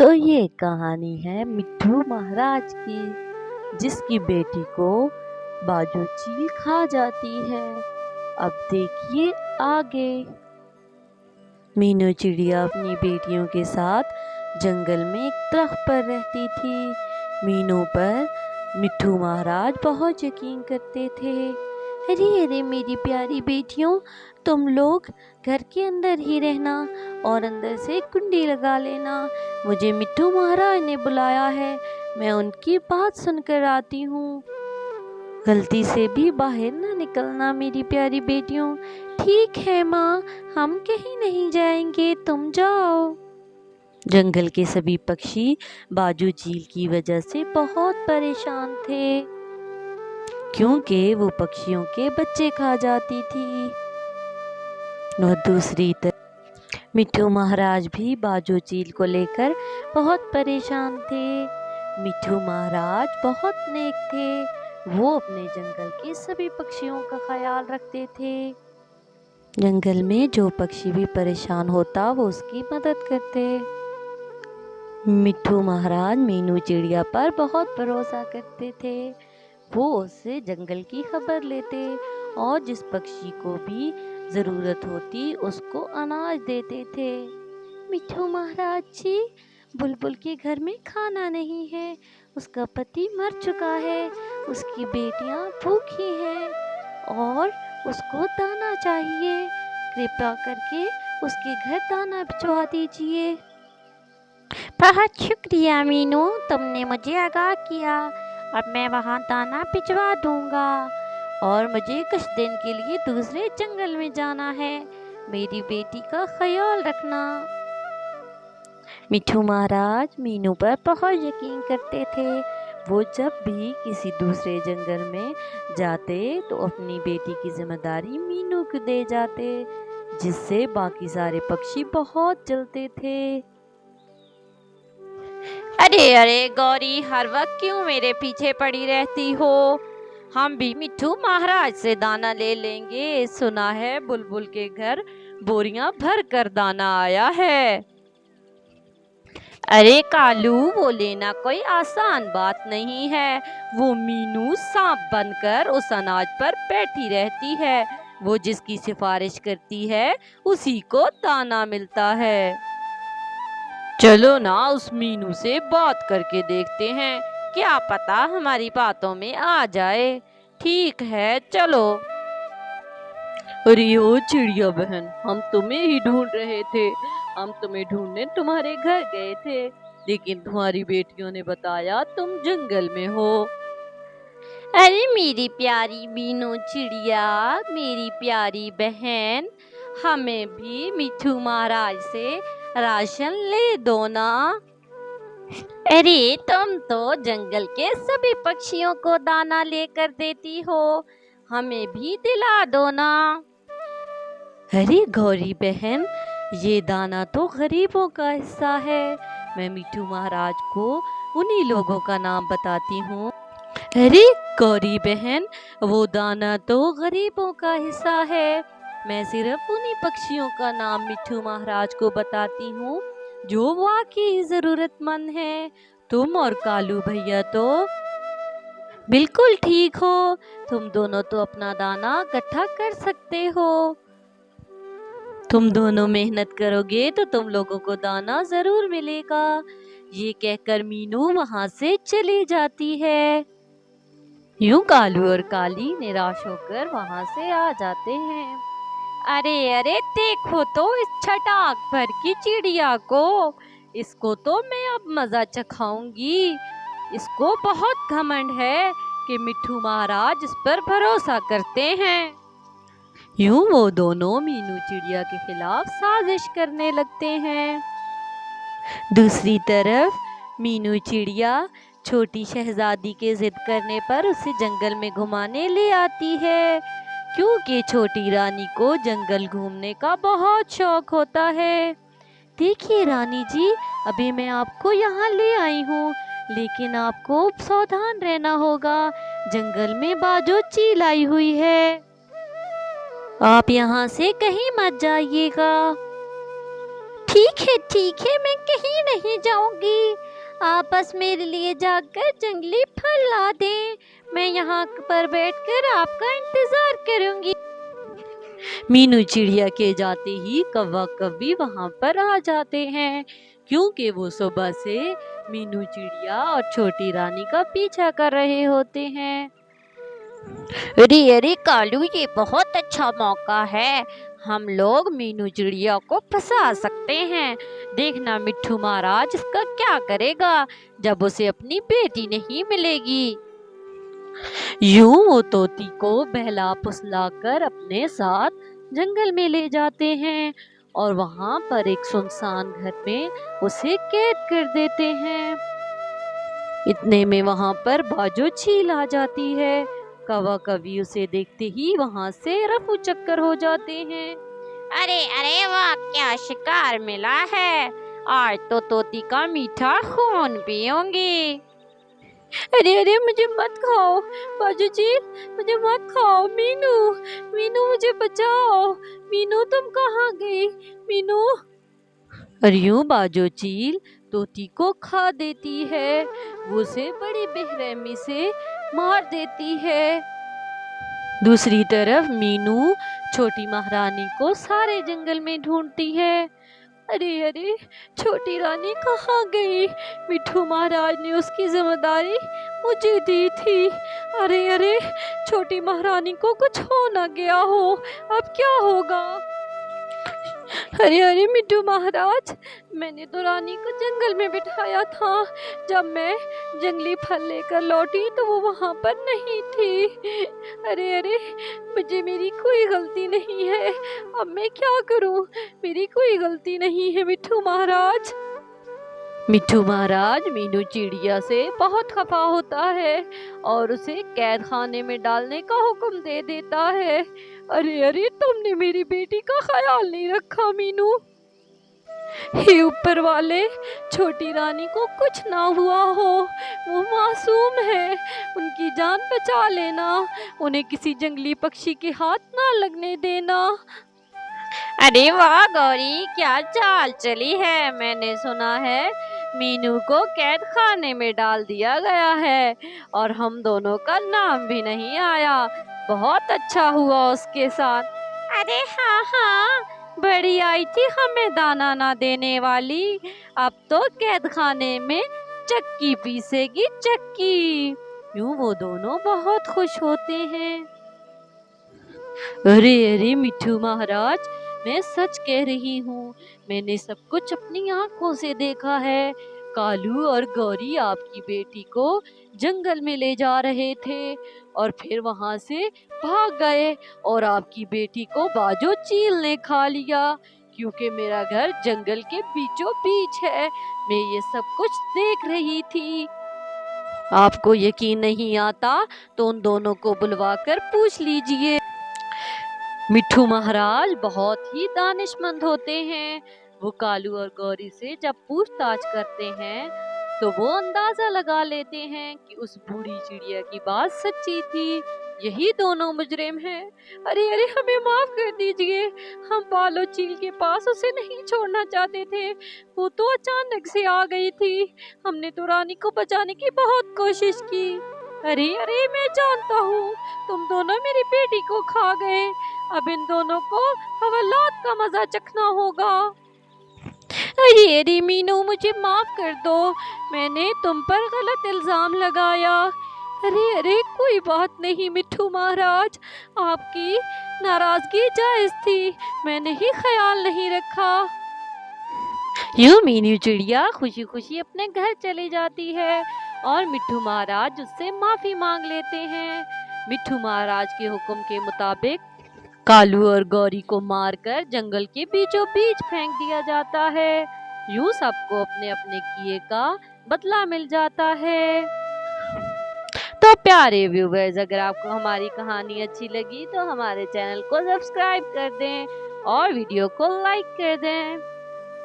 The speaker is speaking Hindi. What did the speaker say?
तो ये कहानी है मिट्ठू महाराज की, जिसकी बेटी को बाजू चील खा जाती है। अब देखिए आगे। मीनू चिड़िया अपनी बेटियों के साथ जंगल में एक दरख्त पर रहती थी। मीनू पर मिट्ठू महाराज बहुत यकीन करते थे। अरे अरे मेरी प्यारी बेटियों, तुम लोग घर के अंदर ही रहना और अंदर से कुंडी लगा लेना। मुझे मिट्ठू महाराज ने बुलाया है, मैं उनकी बात सुनकर आती हूँ। गलती से भी बाहर ना निकलना मेरी प्यारी बेटियों। ठीक है माँ, हम कहीं नहीं जाएंगे, तुम जाओ। जंगल के सभी पक्षी बाजू चील की वजह से बहुत परेशान थे, क्योंकि वो पक्षियों के बच्चे खा जाती थी। और दूसरी तरफ मिट्ठू महाराज भी बाजू चील को लेकर बहुत परेशान थे। मिट्ठू महाराज बहुत नेक थे, वो अपने जंगल के सभी पक्षियों का ख्याल रखते थे। जंगल में जो पक्षी भी परेशान होता वो उसकी मदद करते। मिट्ठू महाराज मीनू चिड़िया पर बहुत भरोसा करते थे। वो उससे जंगल की खबर लेते और जिस पक्षी को भी ज़रूरत होती उसको अनाज देते थे। मिट्ठू महाराज जी, बुलबुल के घर में खाना नहीं है, उसका पति मर चुका है, उसकी बेटियां भूखी हैं और उसको दाना चाहिए। कृपया करके उसके घर दाना भिजवा दीजिए। बहुत शुक्रिया मीनू, तुमने मुझे आगाह किया। अब मैं वहाँ दाना भिजवा दूंगा। और मुझे कुछ दिन के लिए दूसरे जंगल में जाना है, मेरी बेटी का ख्याल रखना। मिट्ठू महाराज मीनू पर बहुत यकीन करते थे। वो जब भी किसी दूसरे जंगल में जाते तो अपनी बेटी की जिम्मेदारी मीनू को दे जाते, जिससे बाकी सारे पक्षी बहुत जलते थे। अरे अरे गौरी, हर वक्त क्यों मेरे पीछे पड़ी रहती हो? हम भी मिट्ठू महाराज से दाना ले लेंगे। सुना है बुलबुल के घर बोरियां भर कर दाना आया है। अरे कालू, वो लेना कोई आसान बात नहीं है। वो मीनू सांप बनकर उस अनाज पर बैठी रहती है। वो जिसकी सिफारिश करती है उसी को दाना मिलता है। चलो ना उस मीनू से बात करके देखते हैं, क्या पता हमारी बातों में आ जाए। ठीक है, चलो। अरे ओ चिड़िया बहन, हम तुम्हें ही ढूंढ रहे थे। हम तुम्हें ढूंढने तुम्हारे घर गए थे, लेकिन तुम्हारी बेटियों ने बताया तुम जंगल में हो। अरे मेरी प्यारी मीनू चिड़िया, मेरी प्यारी बहन, हमें भी मिट्ठू महाराज से राशन ले दो ना। अरे तुम तो जंगल के सभी पक्षियों को दाना लेकर देती हो, हमें भी दिला दो ना। अरे गौरी बहन, ये दाना तो गरीबों का हिस्सा है। मैं मिट्ठू महाराज को उन्हीं लोगों का नाम बताती हूँ। अरे गौरी बहन, वो दाना तो गरीबों का हिस्सा है। मैं सिर्फ उन्हीं पक्षियों का नाम मिट्ठू महाराज को बताती हूँ जो वाकई जरूरतमंद है। तुम और कालू भैया तो बिल्कुल ठीक हो। तुम दोनों तो अपना दाना इकट्ठा कर सकते हो। तुम दोनों मेहनत करोगे तो तुम लोगों को दाना जरूर मिलेगा। ये कहकर मीनू वहां से चली जाती है। यूं कालू और काली निराश होकर वहां से आ जाते हैं। अरे अरे देखो तो इस छटाक भर की चिड़िया को, इसको तो मैं अब मजा चखाऊंगी। इसको बहुत घमंड है कि मिट्ठू महाराज इस पर भरोसा करते हैं। यूं वो दोनों मीनू चिड़िया के खिलाफ साजिश करने लगते हैं। दूसरी तरफ मीनू चिड़िया छोटी शहजादी के जिद करने पर उसे जंगल में घुमाने ले आती है, क्योंकि छोटी रानी को जंगल घूमने का बहुत शौक होता है। देखिए रानी जी, अभी मैं आपको यहाँ ले आई हूँ, लेकिन आपको सावधान रहना होगा। जंगल में बाजू चील आई हुई है, आप यहाँ से कहीं मत जाइएगा। ठीक है, मैं कहीं नहीं जाऊंगी। आप बस मेरे लिए जाकर जंगली फल ला दें, मैं यहाँ पर बैठकर आपका इंतजार करूंगी। मीनू चिड़िया के जाते ही कौवा कव्वी वहां पर आ जाते हैं, क्योंकि वो सुबह से मीनू चिड़िया और छोटी रानी का पीछा कर रहे होते हैं। अरे अरे कालू, ये बहुत अच्छा मौका है, हम लोग मीनू चिड़िया को फंसा सकते हैं। देखना मिट्ठू महाराज इसका क्या करेगा जब उसे अपनी बेटी नहीं मिलेगी। यूं वो तोती को बहला फुसलाकर अपने साथ जंगल में ले जाते हैं और वहां पर एक सुनसान घर में उसे कैद कर देते हैं। इतने में वहां पर बाजो चील आ जाती है। कौवा कवि उसे देखते ही वहां से रफू चक्कर हो जाते हैं। अरे अरे वाह, क्या शिकार मिला है, आज तो तोती का मीठा खून पियूंगी। अरे अरे मुझे मत खाओ बाजू जी, मुझे मत खाओ। मीनू मीनू मुझे बचाओ, मीनू तुम कहाँ गई मीनू। और यूं बाजो चील तोती को खा देती है, वो उसे बड़ी बेरहमी से मार देती है। दूसरी तरफ मीनू छोटी महारानी को सारे जंगल में ढूंढती है। अरे अरे छोटी रानी कहाँ गई, मिट्ठू महाराज ने उसकी जिम्मेदारी मुझे दी थी। अरे अरे छोटी महारानी को कुछ हो ना गया हो, अब क्या होगा। अरे अरे मिट्ठू महाराज, मैंने तो रानी को जंगल में बिठाया था, जब मैं जंगली फल लेकर लौटी तो वो वहां पर नहीं थी। अरे अरे मुझे मेरी कोई गलती नहीं है, अब मैं क्या करूं, मेरी कोई गलती नहीं है मिट्ठू महाराज। मिट्ठू महाराज मीनू चिड़िया से बहुत खफा होता है और उसे कैद खाने में डालने का हुक्म दे देता है। अरे अरे तुमने मेरी बेटी का ख्याल नहीं रखा मीनू। हे ऊपर वाले, छोटी रानी को कुछ ना हुआ हो, वो मासूम है, उनकी जान बचा लेना, उन्हें किसी जंगली पक्षी के हाथ ना लगने देना। अरे वाह गौरी, क्या चाल चली है। मैंने सुना है मीनू को कैद खाने में डाल दिया गया है और हम दोनों का नाम भी नहीं आया। बहुत अच्छा हुआ उसके साथ। अरे हाँ हाँ, बड़ी आई थी हमें दाना ना देने वाली, अब तो कैद खाने में चक्की पीसेगी चक्की। यूं वो दोनों बहुत खुश होते हैं। अरे अरे मिट्ठू महाराज, मैं सच कह रही हूँ, मैंने सब कुछ अपनी आंखों से देखा है। कालू और गौरी आपकी बेटी को जंगल में ले जा रहे थे और फिर वहां से भाग गए और आपकी बेटी को बाजो चील ने खा लिया। क्योंकि मेरा घर जंगल के बीचों बीच है, मैं ये सब कुछ देख रही थी। आपको यकीन नहीं आता तो उन दोनों को बुलवाकर पूछ लीजिए। मिट्ठू महाराज बहुत ही दानिशमंद होते हैं। वो कालू और गौरी से जब पूछताछ करते हैं तो वो अंदाजा लगा लेते हैं कि उस बूढ़ी चिड़िया की बात सच्ची थी, यही दोनों मुजरिम हैं। अरे अरे हमें माफ कर दीजिए, हम बालो चील के पास उसे नहीं छोड़ना चाहते थे, वो तो अचानक से आ गई थी, हमने तो रानी को बचाने की बहुत कोशिश की। अरे अरे मैं जानता हूँ तुम दोनों मेरी बेटी को खा गए, अब इन दोनों को हवालात का मजा चखना होगा। अरे अरे मीनू, मुझे माफ कर दो, मैंने तुम पर गलत इल्जाम लगाया। अरे अरे कोई बात नहीं मिट्ठू महाराज, आपकी नाराजगी जायज थी, मैंने ही ख्याल नहीं रखा। यूं मीनू चिड़िया खुशी खुशी अपने घर चली जाती है और मिट्ठू महाराज उससे माफी मांग लेते हैं। मिट्ठू महाराज के हुक्म के मुताबिक कालू और गौरी को मारकर जंगल के बीचों बीच फेंक दिया जाता है। यूं सबको अपने अपने किए का बदला मिल जाता है। तो प्यारे व्यूवर्स, अगर आपको हमारी कहानी अच्छी लगी तो हमारे चैनल को सब्सक्राइब कर दें और वीडियो को लाइक कर दें।